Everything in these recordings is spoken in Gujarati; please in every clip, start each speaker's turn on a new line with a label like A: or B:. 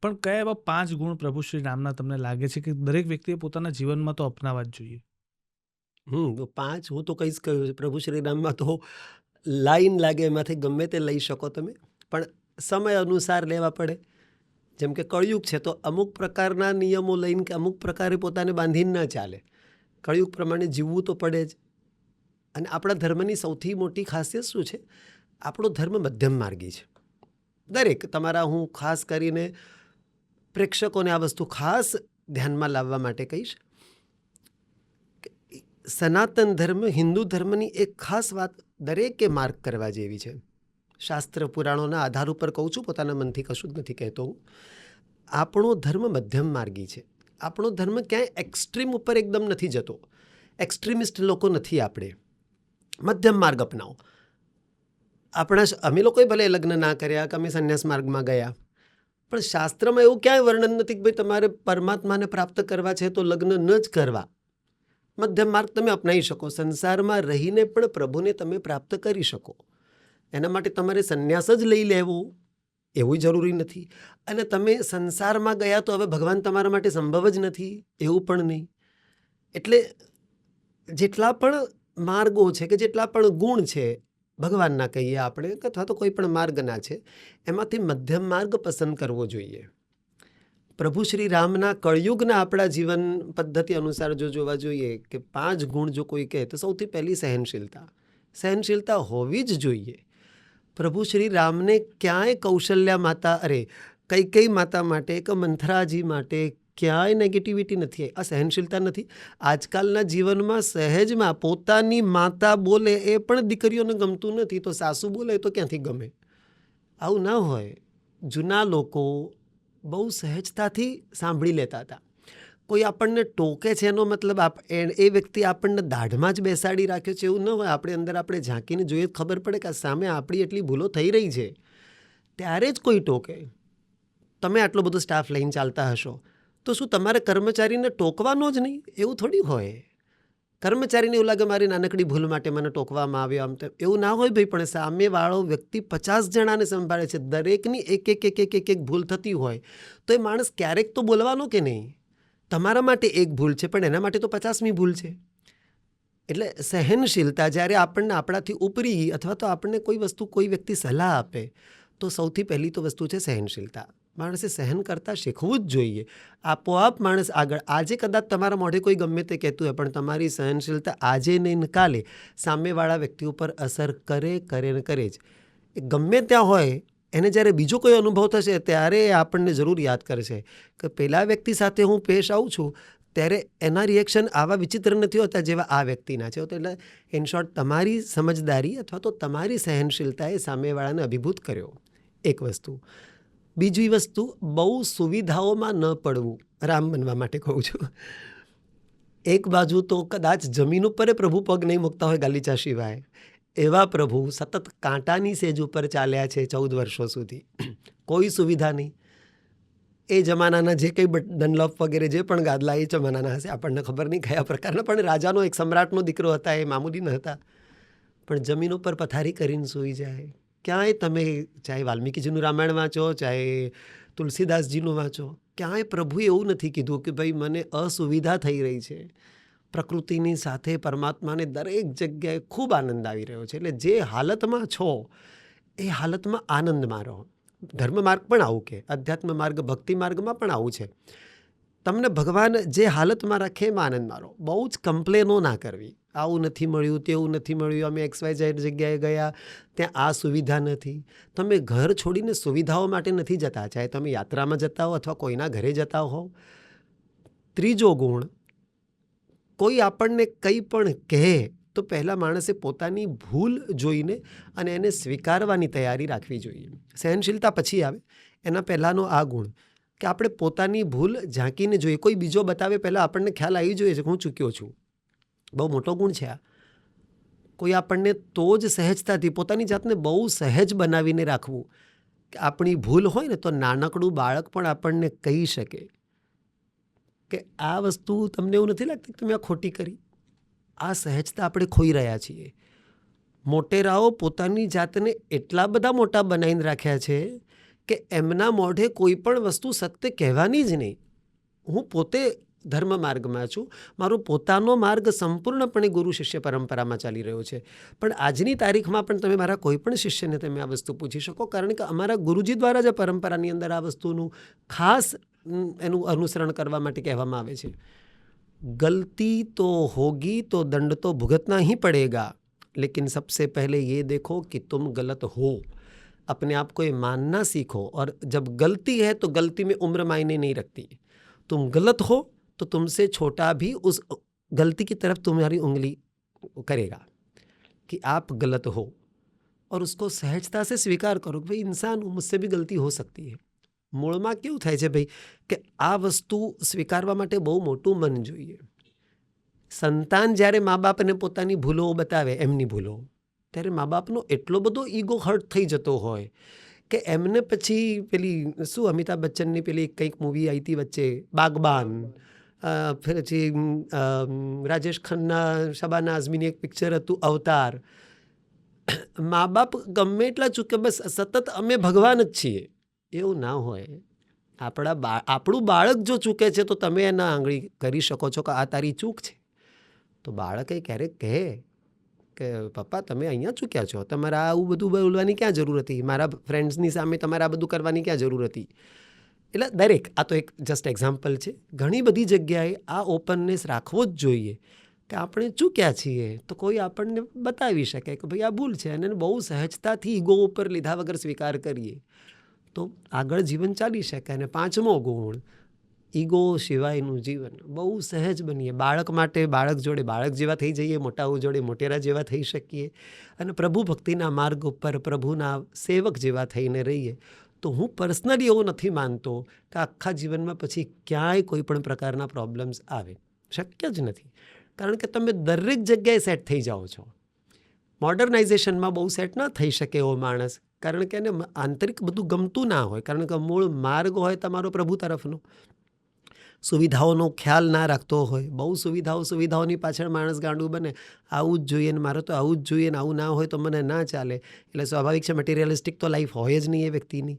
A: પણ કયા એવા 5 ગુણ પ્રભુ શ્રી રામના તમને લાગે છે કે દરેક વ્યક્તિએ પોતાના જીવનમાં તો અપનાવવા જ જોઈએ?
B: તો 5 હું તો કહીશ કે પ્રભુ શ્રી રામમાં તો લાઈન લાગે એમાંથી ગમે તે લઈ શકો તમે, પણ સમય અનુસાર લેવા પડે. જેમ કે કળિયુગ છે તો અમુક પ્રકારના નિયમો લઈને કે અમુક પ્રકારે પોતાને બાંધીને ન ચાલે. કળિયુગ પ્રમાણે જીવવું તો પડે જ. અને આપણા ધર્મની સૌથી મોટી ખાસિયત શું છે? આપણો ધર્મ મધ્યમ માર્ગી છે. દરેક તમારા હું ખાસ કરીને પ્રેક્ષકોને આ વસ્તુ ખાસ ધ્યાનમાં લાવવા માટે કહીશ. સનાતન ધર્મ હિન્દુ ધર્મની એક ખાસ વાત દરેકે માર્ક કરવા જેવી છે. શાસ્ત્ર પુરાણોના આધાર ઉપર કહું છું, પોતાના મનથી કશું જ નથી કહેતો હું. આપણો ધર્મ મધ્યમ માર્ગી છે. આપણો ધર્મ ક્યાંય એક્સ્ટ્રીમ ઉપર એકદમ નથી જતો. એક્સ્ટ્રીમિસ્ટ લોકો નથી આપણે. મધ્યમ માર્ગ અપનાવો. અમે લોકોએ ભલે લગ્ન ના કર્યા કે અમે સંન્યાસ માર્ગમાં ગયા, પણ શાસ્ત્રમાં એવું ક્યાંય વર્ણન નથી કે ભાઈ તમારે પરમાત્માને પ્રાપ્ત કરવા છે તો લગ્ન ન જ કરવા. મધ્યમ માર્ગ તમે અપનાવી શકો. સંસારમાં રહીને પણ પ્રભુને તમે પ્રાપ્ત કરી શકો. એના માટે તમારે સંન્યાસ જ લઈ લેવો એવું જરૂરી નથી. અને તમે સંસારમાં ગયા તો હવે ભગવાન તમારા માટે સંભવ જ નથી એવું પણ નહીં. એટલે જેટલા પણ માર્ગો છે કે જેટલા પણ ગુણ છે ભગવાનના કહીએ આપણે અથવા તો કોઈ પણ માર્ગના છે, એમાંથી મધ્યમ માર્ગ પસંદ કરવો જોઈએ. પ્રભુ શ્રી રામના કળયુગના આપણા જીવન પદ્ધતિ અનુસાર જો જોવા જોઈએ કે 5 ગુણ જો કોઈ કહે તો સૌથી પહેલી સહનશીલતા. સહનશીલતા હોવી જ જોઈએ. પ્રભુ શ્રી રામને ક્યાંય કૌશલ્યા માતા કઈ માતા માટે કે મંથરાજી માટે ક્યાંય નેગેટિવિટી નથી. આ સહનશીલતા નથી. આજકાલના જીવનમાં સહેજમાં પોતાની માતા બોલે એ પણ દીકરીઓને ગમતું નથી તો સાસુ બોલે તો ક્યાંથી ગમે? આવું ના હોય. જૂના લોકો બહુ સહેજતાથી સાંભળી લેતા હતા. કોઈ આપણને ટોકે છે એનો મતલબ એ વ્યક્તિ આપણને દાઢમાં જ બેસાડી રાખ્યો છે એવું ન હોય. આપણે ઝાંકીને જોઈએ ખબર પડે કે સામે આપણી એટલી ભૂલો થઈ રહી છે ત્યારે જ કોઈ ટોકે. તમે આટલો બધો સ્ટાફ લઈને ચાલતા હશો તો શું તમારે કર્મચારીને ટોકવાનો જ નહીં? એવું થોડી હોય. કર્મચારીને એવું લાગે મારી નાનકડી ભૂલ માટે મને ટોકવામાં આવ્યો આમ તેમ. એવું ના હોય ભાઈ. પણ સામેવાળો વ્યક્તિ 50 જણાને સંભાળે છે. દરેકની એક ભૂલ થતી હોય તો એ માણસ ક્યારેક તો બોલવાનો કે નહીં? તમારા માટે એક ભૂલ છે પણ એના માટે તો 50મી ભૂલ છે. એટલે સહનશીલતા જ્યારે આપણને આપણાથી ઉપરી અથવા તો આપણને કોઈ વસ્તુ કોઈ વ્યક્તિ સલાહ આપે તો સૌથી પહેલી તો વસ્તુ છે સહનશીલતા. માણસે સહન કરતાં શીખવું જ જોઈએ. આપોઆપ માણસ આગળ. આજે કદાચ તમારા મોઢે કોઈ ગમે તે કહેતું હોય પણ તમારી સહનશીલતા આજે નહીં કાલે સામેવાળા વ્યક્તિ ઉપર અસર કરે જ. એ ગમે ત્યાં હોય એને જ્યારે બીજો કોઈ અનુભવ થશે ત્યારે એ આપણને જરૂર યાદ કરશે કે પેલા વ્યક્તિ સાથે હું પેશ આવું છું ત્યારે એના રિએક્શન આવા વિચિત્ર નથી હોતા જેવા આ વ્યક્તિના છે. એટલે ઇન શોર્ટ તમારી સમજદારી અથવા તો તમારી સહનશીલતાએ સામેવાળાને અભિભૂત કર્યો. એક વસ્તુ. બીજી વસ્તુ, બહુ સુવિધાઓમાં ન પડવું. રામ બનવા માટે કહું છું. એક બાજુ તો કદાચ જમીન ઉપર પ્રભુ પગ નહીં મૂકતા હોય ગાલીચા સિવાય, એવા પ્રભુ સતત કાંટાની સેજ ઉપર ચાલ્યા છે 14 વર્ષો સુધી. કોઈ સુવિધા નહીં. એ જમાનાના જે કંઈ ડનલોપ વગેરે જે પણ ગાદલા એ જમાનાના હશે, આપણને ખબર નહીં કયા પ્રકારના, પણ રાજાનો એક સમ્રાટનો દીકરો હતા, એ મામૂલી ન હતા. પણ જમીન ઉપર પથારી કરીને સૂઈ જાય. ક્યાંય તમે ચાહે વાલ્મીકીજીનું રામાયણ વાંચો, ચાહે તુલસીદાસજીનું વાંચો, ક્યાંય પ્રભુએ એવું નથી કીધું કે ભાઈ મને અસુવિધા થઈ રહી છે. પ્રકૃતિની સાથે પરમાત્માને દરેક જગ્યાએ ખૂબ આનંદ આવી રહ્યો છે. એટલે જે હાલતમાં છો એ હાલતમાં આનંદમાં રહો. ધર્મ માર્ગ પણ આવું કે અધ્યાત્મ માર્ગ ભક્તિ માર્ગમાં પણ આવું છે. તમને ભગવાન જે હાલતમાં રાખે એમાં આનંદમાં રહો. બહુ જ કમ્પ્લેનો ના કરવી. આવું નથી મળ્યું, તેવું નથી મળ્યું, અમે XYZ જગ્યાએ ગયા ત્યાં આ સુવિધા નથી. તમે ઘર છોડીને સુવિધાઓ માટે નથી જતા, ચાહે તમે યાત્રામાં જતા હો અથવા કોઈના ઘરે જતા હો. ત્રીજો ગુણ, કોઈ આપણને કંઈ પણ કહે તો પહેલાં માણસે પોતાની ભૂલ જોઈને અને એને સ્વીકારવાની તૈયારી રાખવી જોઈએ. સહનશીલતા પછી આવે. એના પહેલાંનો આ ગુણ કે આપણે પોતાની ભૂલ ઝાંકીને જોઈએ. કોઈ બીજો બતાવે પહેલાં આપણને ખ્યાલ આવી જોઈએ છે કે હું ચૂક્યો છું. બહુ મોટો ગુણ છે આ. કોઈ આપણને તો જ સહેજતાથી પોતાની જાતને બહુ સહેજ બનાવીને રાખવું કે આપણી ભૂલ હોય ને તો નાનકડું બાળક પણ આપણને કહી શકે કે આ વસ્તુ તમને એવું નથી લાગતી કે તમે આ ખોટી કરી. આ સહેજતા આપણે ખોઈ રહ્યા છીએ. મોટેરાઓ પોતાની જાતને એટલા બધા મોટા બનાવીને રાખ્યા છે કે એમના મોઢે કોઈ પણ વસ્તુ સત્ય કહેવાની જ નહીં. હું પોતે ધર્મ માર્ગમાં છું, મારો પોતાનો માર્ગ સંપૂર્ણપણે ગુરુ શિષ્ય પરંપરામાં ચાલી રહ્યો છે. પણ આજની તારીખમાં પણ તમે મારા કોઈ પણ શિષ્યને તમે આ વસ્તુ પૂછી શકો, કારણ કે અમારા ગુરુજી દ્વારા જ આ પરંપરાની અંદર આ વસ્તુનું ખાસ એનું અનુસરણ કરવા માટે કહેવામાં આવે છે. ગલતી તો હોગી તો દંડ તો ભુગतना ही पड़ेगा, लेकिन सबसे पहले ये देखो कि तुम गलत हो. अपने आप को ये मानना सीखो. और जब गलती है तो गलती में उम्र मायने नहीं रखती. तुम गलत हो तो तुमसे छोटा भी उस गलती की तरफ तुम्हारी उंगली करेगा कि आप गलत हो, और उसको सहजता से स्वीकार करो कि भाई इंसान हूँ, मुझसे भी गलती हो सकती है. મૂળમાં કેવું થાય છે ભાઈ કે આ વસ્તુ સ્વીકારવા માટે બહુ મોટું મન જોઈએ. સંતાન જ્યારે મા બાપને પોતાની ભૂલો બતાવે, એમની ભૂલો, ત્યારે મા બાપનો એટલો બધો ઈગો હર્ટ થઈ જતો હોય કે એમને પછી પેલી શું અમિતાભ બચ્ચનની પેલી કંઈક મૂવી આવી હતી વચ્ચે, બાગબાન, પછી રાજેશ ખન્ના, શબાના આઝમીની એક પિક્ચર હતું અવતાર. મા બાપ ગમે એટલા ચૂકે, બસ સતત અમે ભગવાન જ છીએ, એવું ના હોય. આપણું બાળક જો ચૂકે છે તો તમે એના આંગળી કરી શકો છો કે આ તારી ચૂક છે. તો બાળકે ક્યારેક કહે કે પપ્પા તમે અહીંયા ચૂક્યા છો, તમારે આવું બધું બોલવાની ક્યાં જરૂર હતી, મારા ફ્રેન્ડ્સની સામે તમારે આ બધું કરવાની ક્યાં જરૂર હતી. એટલે દરેક, આ તો એક જસ્ટ એક્ઝામ્પલ છે. ઘણી બધી જગ્યાએ આ ઓપનનેસ રાખવો જ જોઈએ કે આપણે ચૂક્યા છીએ તો કોઈ આપણને બતાવી શકે કે ભાઈ આ ભૂલ છે, અને બહુ સહજતાથી ઈગો ઉપર લીધા વગર સ્વીકાર કરીએ તો આગળ જીવન ચાલી શકે. અને પાંચમો ગુણ, ઈગો સિવાયનું જીવન. બહુ સહજ બનીએ. બાળક માટે બાળક જોડે બાળક જેવા થઈ જઈએ, મોટાઓ જોડે મોટેરા જેવા થઈ શકીએ, અને પ્રભુ ભક્તિના માર્ગ ઉપર પ્રભુના સેવક જેવા થઈને રહીએ. તો હું પર્સનલી એવું નથી માનતો કે આખા જીવનમાં પછી ક્યાંય કોઈ પણ પ્રકારના પ્રોબ્લેમ્સ આવે. શક્ય જ નથી, કારણ કે તમે દરેક જગ્યાએ સેટ થઈ જાઓ છો. મોડર્નાઇઝેશનમાં બહુ સેટ ના થઈ શકે એવો માણસ, કારણ કે એને આંતરિક બધું ગમતું ના હોય, કારણ કે મૂળ માર્ગ હોય તમારો પ્રભુ તરફનો. સુવિધાઓનો ખ્યાલ ના રાખતો હોય, બહુ સુવિધાઓની પાછળ માણસ ગાંડું બને, આવું જ જોઈએ ને મારે તો આવું જ જોઈએ ને આવું ના હોય તો મને ના ચાલે. એટલે સ્વાભાવિક છે મટીરિયલિસ્ટિક તો લાઈફ હોય જ નહીં એ વ્યક્તિની.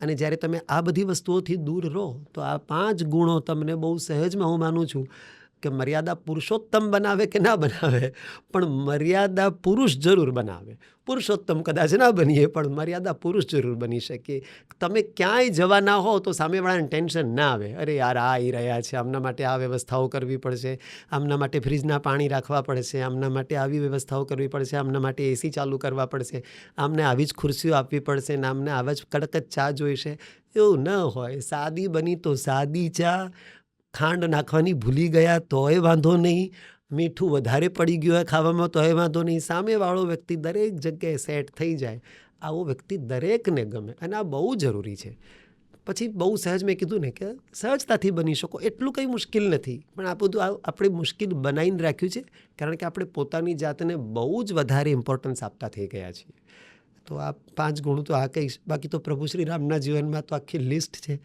B: અને જ્યારે તમે આ બધી વસ્તુઓથી દૂર રહો તો આ 5 ગુણો તમને બહુ સહેજમાં હું માનું છું કે મર્યાદા પુરુષોત્તમ બનાવે કે ના બનાવે, પણ મર્યાદા પુરુષ જરૂર બનાવે. પુરુષોત્તમ કદાચ ના બનીએ પણ મર્યાદા પુરુષ જરૂર બની શકીએ. તમે ક્યાંય જવા ના હો તો સામેવાળાને ટેન્શન ના આવે, અરે યાર આ આવી રહ્યા છે, આમના માટે આ વ્યવસ્થાઓ કરવી પડશે, આમના માટે ફ્રીજના પાણી રાખવા પડશે, આમના માટે આવી વ્યવસ્થાઓ કરવી પડશે, આમના માટે એસી ચાલુ કરવા પડશે, આમને આવી જ ખુરશીઓ આપવી પડશે, ને આમને આવા જ કડક જ ચા જોઈશે. એવું ન હોય. સાદી બની તો સાદી ચા, ખાંડ નાખવાની ભૂલી ગયા તોય વાંધો નહીં, મીઠું વધારે પડી ગયું હોય ખાવામાં તોય વાંધો નહીં. સામેવાળો વ્યક્તિ દરેક જગ્યાએ સેટ થઈ જાય, આવો વ્યક્તિ દરેકને ગમે, અને આ બહુ જરૂરી છે. પછી બહુ સહજ, મેં કીધું ને કે સહજતાથી બની શકો એટલું કંઈ મુશ્કેલ નથી, પણ આ બધું આપણે મુશ્કેલ બનાવીને રાખ્યું છે કારણ કે આપણે પોતાની જાતને બહુ જ વધારે ઇમ્પોર્ટન્સ આપતા થઈ ગયા છીએ. તો આ 5 ગુણ તો આ કહીશ. બાકી તો પ્રભુ શ્રી રામના જીવનમાં તો આખી લિસ્ટ છે.